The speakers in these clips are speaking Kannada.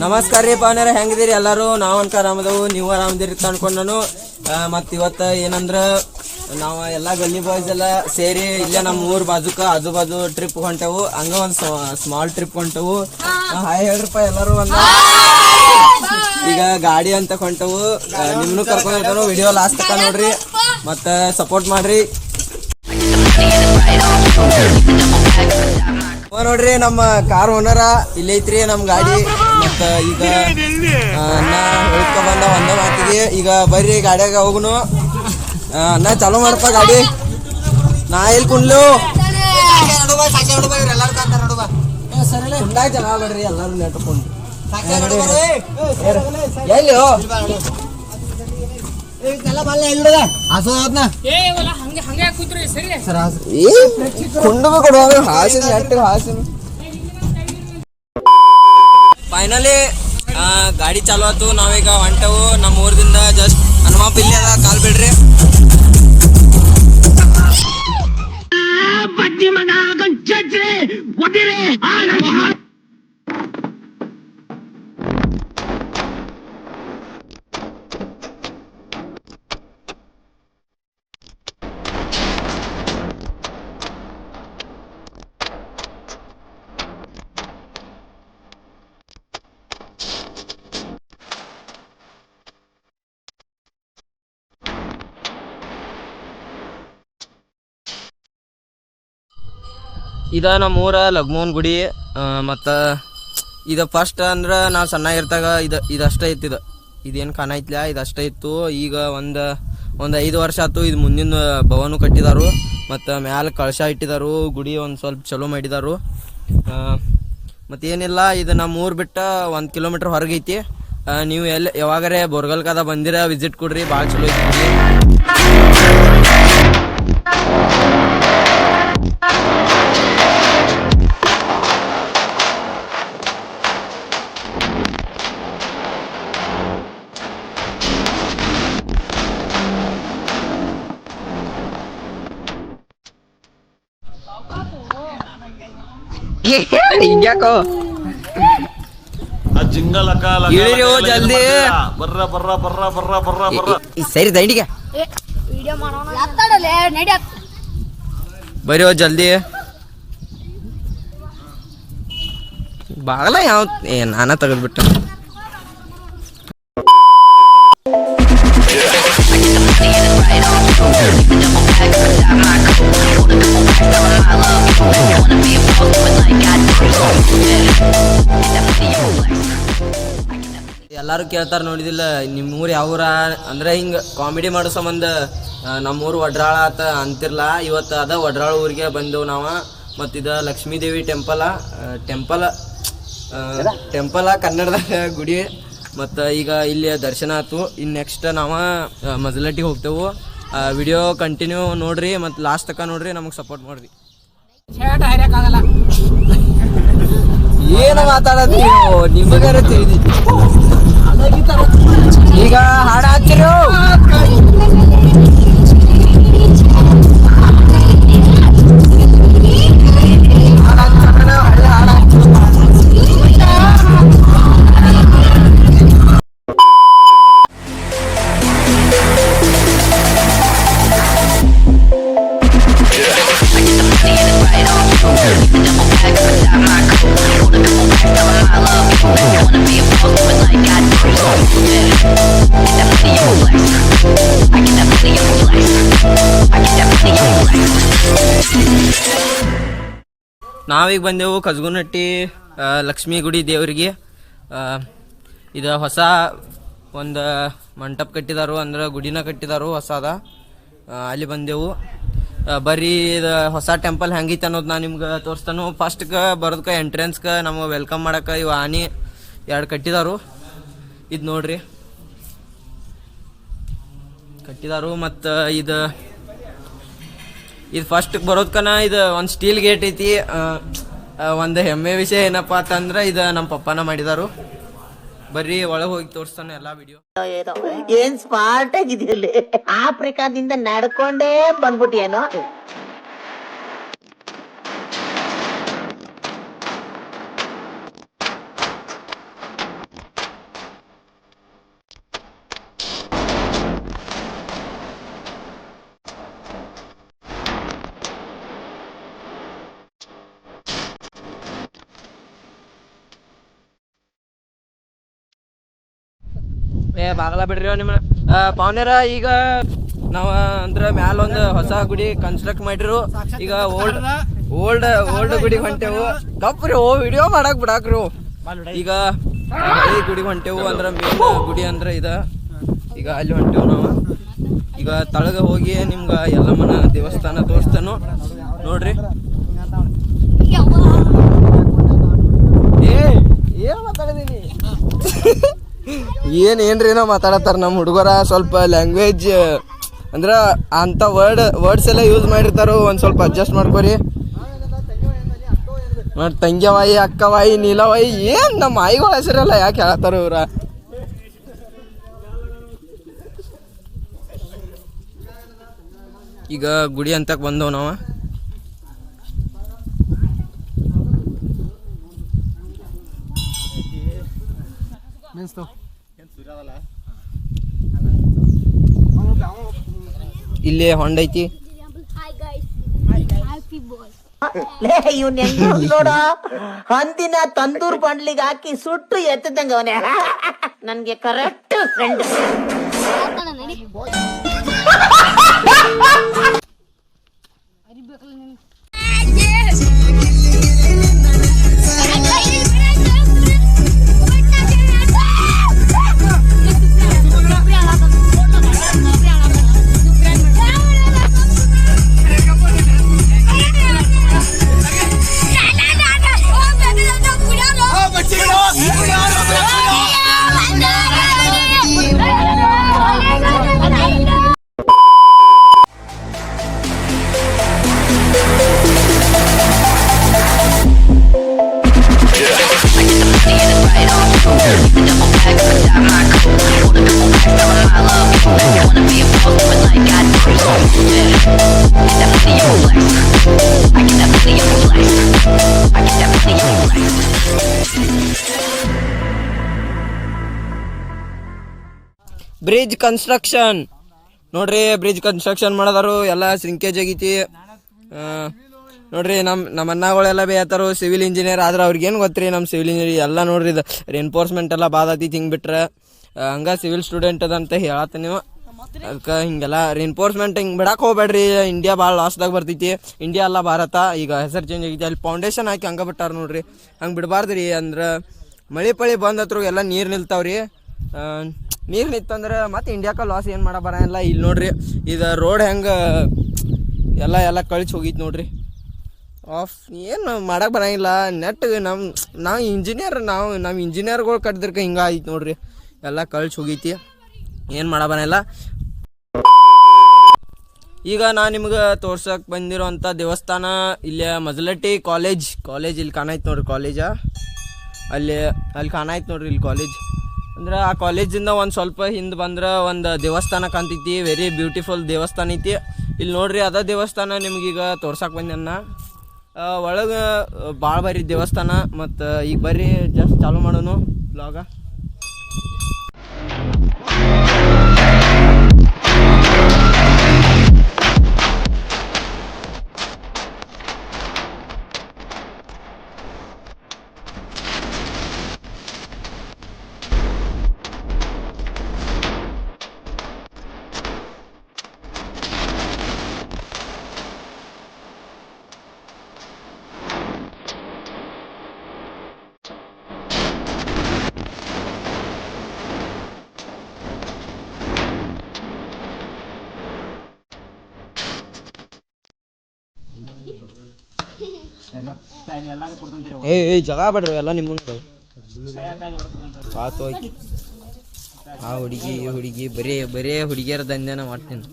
ನಮಸ್ಕಾರ ರೀ ಪಾವನ್ಯಾರ, ಹೆಂಗಿದಿರಿ ಎಲ್ಲರೂ? ನಾವು ಅನ್ಕ ಆರಾಮದವು, ನೀವು ಆರಾಮದಿರಿ ಅನ್ಕೊಂಡು ನಾನು ಮತ್ತು ಇವತ್ತು ಏನಂದ್ರೆ ನಾವು ಎಲ್ಲ ಗಲ್ಲಿ ಬಾಯ್ಸ್ ಎಲ್ಲ ಸೇರಿ ಇಲ್ಲೇ ನಮ್ಮ ಊರ್ ಬಾಜುಕ ಆಜು ಬಾಜು ಟ್ರಿಪ್ ಹೊಂಟೆವು. ಹಂಗ ಒಂದು ಸ್ಮಾಲ್ ಟ್ರಿಪ್ ಹೊಂಟೆವು. ಹಾಯ್ ಹೇಳ್ರಪ್ಪ ಎಲ್ಲರೂ. ಈಗ ಗಾಡಿ ಅಂತ ಹೊಂಟವು, ನಿಮ್ಮನ್ನು ಕರ್ಕೊಂಡು ವಿಡಿಯೋ ಲಾಸ್ಟ್ ತನಕ ನೋಡ್ರಿ ಮತ್ತು ಸಪೋರ್ಟ್ ಮಾಡ್ರಿ. ನೋಡ್ರಿ ನಮ್ಮ ಕಾರ್ ಓನರ ಇಲ್ಲಿ ಐತ್ರಿ ನಮ್ಮ ಗಾಡಿ. ಮತ್ತ ಈಗ ಅಣ್ಣ ಹೇಳ್ಕೊ ಬಂದ ಒಂದ ಮಾತಿಗೆ ಈಗ ಬರ್ರಿ ಗಾಡಿಯಾಗ ಹೋಗುನು. ಅಣ್ಣ ಚಾಲೂ ಮಾಡಪ್ಪ ಗಾಡಿ. ನಾ ಎಲ್ಲಿ ಕುಂಡ್ಲು ಕುಂಡಾಗ ಜನ ಬೇಡ್ರಿ ಎಲ್ಲರೂ ನೆಟ್ಕೊಂಡು ಎಲ್ಲಿ ಫೈನಲಿ ಗಾಡಿ ಚಾಲು ಆಯ್ತು. ನಾವೀಗ ಹೊಂಟವು ನಮ್ಮ ಊರದಿಂದ ಜಸ್ಟ್ ಹನುಮಾಪ್ ಇಲ್ಲಿ ಅದ, ಕಾಲ್ ಬಿಡ್ರಿ. ಇದ ನಮ್ಮ ಊರ ಲಗ್ಮೋನ್ ಗುಡಿ. ಮತ್ತು ಇದು ಫಸ್ಟ್ ಅಂದ್ರೆ ನಾವು ಸಣ್ಣಾಗಿರ್ತಾಗ ಇದಷ್ಟೇ ಇತ್ತು. ಇದೇನು ಕಾಣ ಐತ್ಲ, ಇದಷ್ಟೇ ಇತ್ತು. ಈಗ ಒಂದು 5 ವರ್ಷ ಆಯ್ತು. ಇದು ಮುಂದಿನ ಭವನ ಕಟ್ಟಿದಾರು ಮತ್ತು ಮ್ಯಾಲೆ ಕಳಶ ಇಟ್ಟಿದಾರು. ಗುಡಿ ಒಂದು ಸ್ವಲ್ಪ ಚಲೋ ಮಾಡಿದಾರು. ಮತ್ತೇನಿಲ್ಲ, ಇದು ನಮ್ಮ ಊರು ಬಿಟ್ಟು 1 ಕಿಲೋಮೀಟ್ರ್ ಹೊರಗೈತಿ. ನೀವು ಯಾವಾಗರೇ ಬೋರ್ಗಲ್ಕದ ಬಂದಿರ ವಿಸಿಟ್ ಕೊಡ್ರಿ, ಭಾಳ ಚಲೋ ಐತಿ. ಹಿಂಗ್ಯಾಕೋ ಜಲ್ದಿ ಸರಿ ದಂಡಿಗೆ ಬರೀ ಜಲ್ದಿ ಬಾಗಲ ಯಾವ ನಾನ ತೆಗೆದ್ಬಿಟ್ಟ. ಎಲ್ಲರೂ ಕೇಳ್ತಾರೆ ನೋಡಿದಿಲ್ಲ ನಿಮ್ಮೂರು ಯಾವೂರ ಅಂದ್ರೆ ಹಿಂಗೆ ಕಾಮಿಡಿ ಮಾಡೋ ಸಂಬಂಧ ನಮ್ಮೂರು ವಡ್ರಾಳ ಆತ ಅಂತಿರ್ಲ. ಇವತ್ತು ಅದ ವಡ್ರಾಳ ಊರಿಗೆ ಬಂದೆವು ನಾವು. ಮತ್ತು ಇದು ಲಕ್ಷ್ಮೀದೇವಿ ಟೆಂಪಲ ಕನ್ನಡದಾಗ ಗುಡಿ. ಮತ್ತು ಈಗ ಇಲ್ಲಿ ದರ್ಶನ ಆಯ್ತು. ಇನ್ನು ನೆಕ್ಸ್ಟ್ ನಾವು ಮಜಲಟ್ಟಿಗೆ ಹೋಗ್ತೇವೆ. ವಿಡಿಯೋ ಕಂಟಿನ್ಯೂ ನೋಡ್ರಿ ಮತ್ತು ಲಾಸ್ಟ್ ತನಕ ನೋಡ್ರಿ, ನಮಗೆ ಸಪೋರ್ಟ್ ಮಾಡ್ರಿ. ಏನು ಮಾತಾಡೋದು ನಿಮಗಾರ ತಿಳಿದಿ. ಈಗ ಹಾಡು ಹಾಕ್ತಿರು. ನಾವೀಗ ಬಂದೆವು ಕಸ್ಗುನಟ್ಟಿ ಲಕ್ಷ್ಮೀ ಗುಡಿ ದೇವರಿಗೆ. ಇದು ಹೊಸ ಒಂದು ಮಂಟಪ ಕಟ್ಟಿದಾರು, ಅಂದ್ರೆ ಗುಡಿನ ಕಟ್ಟಿದಾರು ಹೊಸದ. ಅಲ್ಲಿ ಬಂದೆವು. ಬರ್ರಿ ಇದು ಹೊಸ ಟೆಂಪಲ್ ಹೆಂಗೈತೆ ಅನ್ನೋದು ನಾನು ನಿಮ್ಗೆ ತೋರಿಸ್ತಾನು. ಫಸ್ಟ್ಗೆ ಬರೋದಕ್ಕೆ ಎಂಟ್ರೆನ್ಸ್ಗೆ ನಮಗೆ ವೆಲ್ಕಮ್ ಮಾಡೋಕೆ ಇವು ಆನೆ 2 ಕಟ್ಟಿದಾರು. ಇದು ನೋಡ್ರಿ ಕಟ್ಟಿದಾರು. ಮತ್ತು ಇದು ಫಸ್ಟ್ ಬರೋದ್ಕನ ಇದು ಒಂದು ಸ್ಟೀಲ್ ಗೇಟ್ ಐತಿ. ಒಂದು ಹೆಮ್ಮೆ ವಿಷಯ ಏನಪ್ಪಾ ಅಂತಂದ್ರೆ ಇದು ನಮ್ಮ ಪಪ್ಪನ ಮಾಡಿದಾರು. ಬರ್ರಿ ಒಳಗೆ ಹೋಗಿ ತೋರಿಸ್ತಾನೆ ಎಲ್ಲಾ ವಿಡಿಯೋ. ಏನ್ ಸ್ಮಾರ್ಟ್ ಆಗಿದೆಯಲ್ಲಿ ಆಫ್ರಿಕಾದಿಂದ ನಡ್ಕೊಂಡೇ ಬಂದ್ಬಿಟ್ಟಿಯೇನೋ. ಬಾಗಲ ಬಿಡ್ರಿ ನಿಮ್ಮ ಪಾವನೇರ. ಈಗ ನಾವ ಅಂದ್ರ ಮ್ಯಾಲ ಒಂದು ಹೊಸ ಗುಡಿ ಕನ್ಸ್ಟ್ರಕ್ಟ್ ಮಾಡಿರು. ಈಗ ಓಲ್ಡ್ ಗುಡಿಗೆ ಹೊಂಟೆವು. ಕಪ್ರಿ ವಿಡಿಯೋ ಮಾಡಕ್ ಬಿಡಾಕ್ರಿ. ಈಗ ಹಳೆ ಗುಡಿಗೆ ಹೊಂಟೆವು. ಅಂದ್ರ ಮೇನ್ ಗುಡಿ ಅಂದ್ರ ಇದ. ಈಗ ಅಲ್ಲಿ ಹೊಂಟೆವು ನಾವು. ಈಗ ತಳಗ ಹೋಗಿ ನಿಮ್ಗ ಯಲ್ಲಮ್ಮನ ದೇವಸ್ಥಾನ ತೋರಿಸ್ತಾನು ನೋಡ್ರಿ. ಏನ್ ಮಾತಾಡಿದೀನಿ ಏನ್ರಿ ಏನೋ ಮಾತಾಡತ್ತಾರ ನಮ್ಮ ಹುಡುಗರ. ಸ್ವಲ್ಪ ಲ್ಯಾಂಗ್ವೇಜ್ ಅಂದ್ರ ಅಂತ ವರ್ಡ್ಸ್ ಎಲ್ಲ ಯೂಸ್ ಮಾಡಿರ್ತಾರೋ ಒಂದ್ ಸ್ವಲ್ಪ ಅಡ್ಜಸ್ಟ್ ಮಾಡ್ಕೊರಿ. ತಂಗ್ಯವಾಯಿ, ಅಕ್ಕವಾಯಿ, ನೀಲವಾಯಿ ಏನ್ ನಮ್ಮ ಆಯಿಗಳ ಹೆಸರೆಲ್ಲ ಯಾಕೆ ಹೇಳತ್ತಾರ ಇವ್ರ. ಈಗ ಗುಡಿ ಅಂತಕ್ ಬಂದವ್ ನಾವ. ಇಲ್ಲಿ ಹೊಂಡ ಐತಿ. ಲೇ ಇವ್ನ ನೋಡ, ಹಂದಿನ ತಂದೂರ್ ಬಂಡ್ಲಿಗೆ ಹಾಕಿ ಸುಟ್ಟು ಎತ್ತದಂಗ ಅವನೇ. ನನ್ಗೆ ಕರೆಕ್ಟ್ ಫ್ರೆಂಡ್. ಬ್ರಿಡ್ಜ್ ಕನ್ಸ್ಟ್ರಕ್ಷನ್ ನೋಡ್ರಿ. ಬ್ರಿಡ್ಜ್ ಕನ್ಸ್ಟ್ರಕ್ಷನ್ ಮಾಡೋದಾರು ಎಲ್ಲ ಸಿಂಕೇಜ್ ಆಗೈತಿ ನೋಡ್ರಿ. ನಮ್ಮ ಅಣ್ಣಗಳೆಲ್ಲ ಬೇಯತ್ತಾರು ಸಿವಿಲ್ ಇಂಜಿನಿಯರ್. ಆದ್ರೆ ಅವ್ರಿಗೇನು ಗೊತ್ತ್ರಿ ನಮ್ಮ ಸಿವಿಲ್ ಇಂಜಿನಿಯರ್ ಎಲ್ಲ ನೋಡ್ರಿ. ಇದು ರೆನ್ಫೋರ್ಸ್ಮೆಂಟ್ ಎಲ್ಲ ಬಾದತಿ ಹಿಂಗೆ ಬಿಟ್ರೆ ಹಂಗ ಸಿವಿಲ್ ಸ್ಟೂಡೆಂಟ್ ಅದಂತ ಹೇಳತ್ತ ನೀವು. ಅದಕ್ಕೆ ಹಿಂಗೆಲ್ಲ ರೆನ್ಫೋರ್ಸ್ಮೆಂಟ್ ಹಿಂಗೆ ಬಿಡಕ್ಕೆ ಹೋಗ್ಬೇಡ್ರಿ. ಇಂಡಿಯಾ ಭಾಳ ಲಾಸ್ದಾಗ ಬರ್ತೈತಿ. ಇಂಡಿಯಾ ಅಲ್ಲ ಭಾರತ. ಈಗ ಹೆಸರು ಚೇಂಜ್ ಆಗೈತಿ. ಅಲ್ಲಿ ಫೌಂಡೇಶನ್ ಹಾಕಿ ಹಂಗೆ ಬಿಟ್ಟಾರ ನೋಡ್ರಿ. ಹಂಗೆ ಬಿಡಬಾರ್ದು ರೀ. ಅಂದ್ರೆ ಮಳೆ ಪಳಿ ಬಂದತ್ರು ಎಲ್ಲ ನೀರು ನಿಲ್ತಾವ್ರಿ. ನೀರು ನಿಂತಂದ್ರೆ ಮತ್ತೆ ಇಂಡಿಯಾಕ್ಕೆ ಲಾಸ್ ಏನು ಮಾಡೋ ಬರೋಲ್ಲ. ಇಲ್ಲಿ ನೋಡ್ರಿ ಇದು ರೋಡ್ ಹೆಂಗೆ ಎಲ್ಲ ಕಳಿಸಿ ಹೋಗಿತ್ತು ನೋಡ್ರಿ. ಏನು ಮಾಡಕ್ಕೆ ಬರೋಂಗಿಲ್ಲ. ನೆಟ್ಟಿಗೆ ನಾವು ಇಂಜಿನಿಯರ್, ನಮ್ಮ ಇಂಜಿನಿಯರ್ಗಳು ಕಟ್ಟಿದ್ರಕ್ಕೆ ಹಿಂಗೆ ಆಯ್ತು ನೋಡ್ರಿ. ಎಲ್ಲ ಕಳಿಸಿ ಹೋಗೈತಿ. ಏನು ಮಾಡೋ ಬರೋಲ್ಲ. ಈಗ ನಾನು ನಿಮ್ಗೆ ತೋರ್ಸಕ್ಕೆ ಬಂದಿರೋಂಥ ದೇವಸ್ಥಾನ ಇಲ್ಲೇ ಮಜಲಟ್ಟಿ ಕಾಲೇಜ್ ಇಲ್ಲಿ ಕಾಣಾಯ್ತು ನೋಡ್ರಿ. ಕಾಲೇಜಾ ಅಲ್ಲಿ ಕಾಣಾಯ್ತು ನೋಡ್ರಿ. ಇಲ್ಲಿ ಕಾಲೇಜ್ ಅಂದ್ರೆ ಆ ಕಾಲೇಜಿಂದ ಒಂದು ಸ್ವಲ್ಪ ಹಿಂದೆ ಬಂದ್ರೆ ಒಂದು ದೇವಸ್ಥಾನ ಕಾಣ್ತೈತಿ. ವೆರಿ ಬ್ಯೂಟಿಫುಲ್ ದೇವಸ್ಥಾನ ಐತಿ. ಇಲ್ಲಿ ನೋಡ್ರಿ ಅದ ದೇವಸ್ಥಾನ ನಿಮ್ಗೀಗ ತೋರ್ಸಕ್ಕೆ ಬಂದೆನ್ನ. ಒಳಗೆ ಭಾಳ ಬಾರಿ ದೇವಸ್ಥಾನ. ಮತ್ತು ಈಗ ಬರ್ರಿ ಜಸ್ಟ್ ಚಾಲು ಮಾಡೋನು ಬ್ಲಾಗ. ಏ ಜಗ ಬೇಡ್ರಿ ಎಲ್ಲ ನಿಮ್ಮ ಆತು. ಆ ಹುಡುಗಿ ಬರೇ ಹುಡುಗಿಯರ ದಂಧೆನ ಮಾಡ್ತೀನಿ.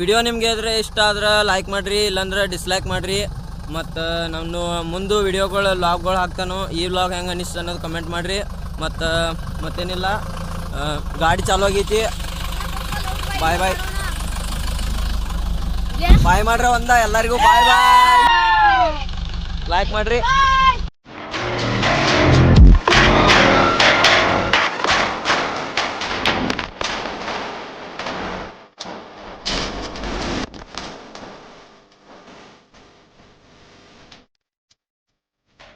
ವಿಡಿಯೋ ನಿಮ್ಗೆ ಇದ್ರೆ ಇಷ್ಟ ಆದ್ರೆ ಲೈಕ್ ಮಾಡಿರಿ, ಇಲ್ಲಾಂದ್ರೆ ಡಿಸ್ಲೈಕ್ ಮಾಡಿರಿ. ಮತ್ತು ನಾನು ಮುಂದೆ ವಿಡಿಯೋಗಳು ವ್ಲಾಗ್ಗಳು ಹಾಕ್ತಾನೋ. ಈ ವ್ಲಾಗ್ ಹೆಂಗೆ ಅನಿಸ್ತು ಅನ್ನೋದು ಕಮೆಂಟ್ ಮಾಡಿರಿ. ಮತ್ತು ಮತ್ತೇನಿಲ್ಲ, ಗಾಡಿ ಚಾಲು ಆಗೈತಿ. ಬಾಯ್ ಮಾಡ್ರಿ. ಎಲ್ಲರಿಗೂ ಬಾಯ್ ಲೈಕ್ ಮಾಡ್ರಿ.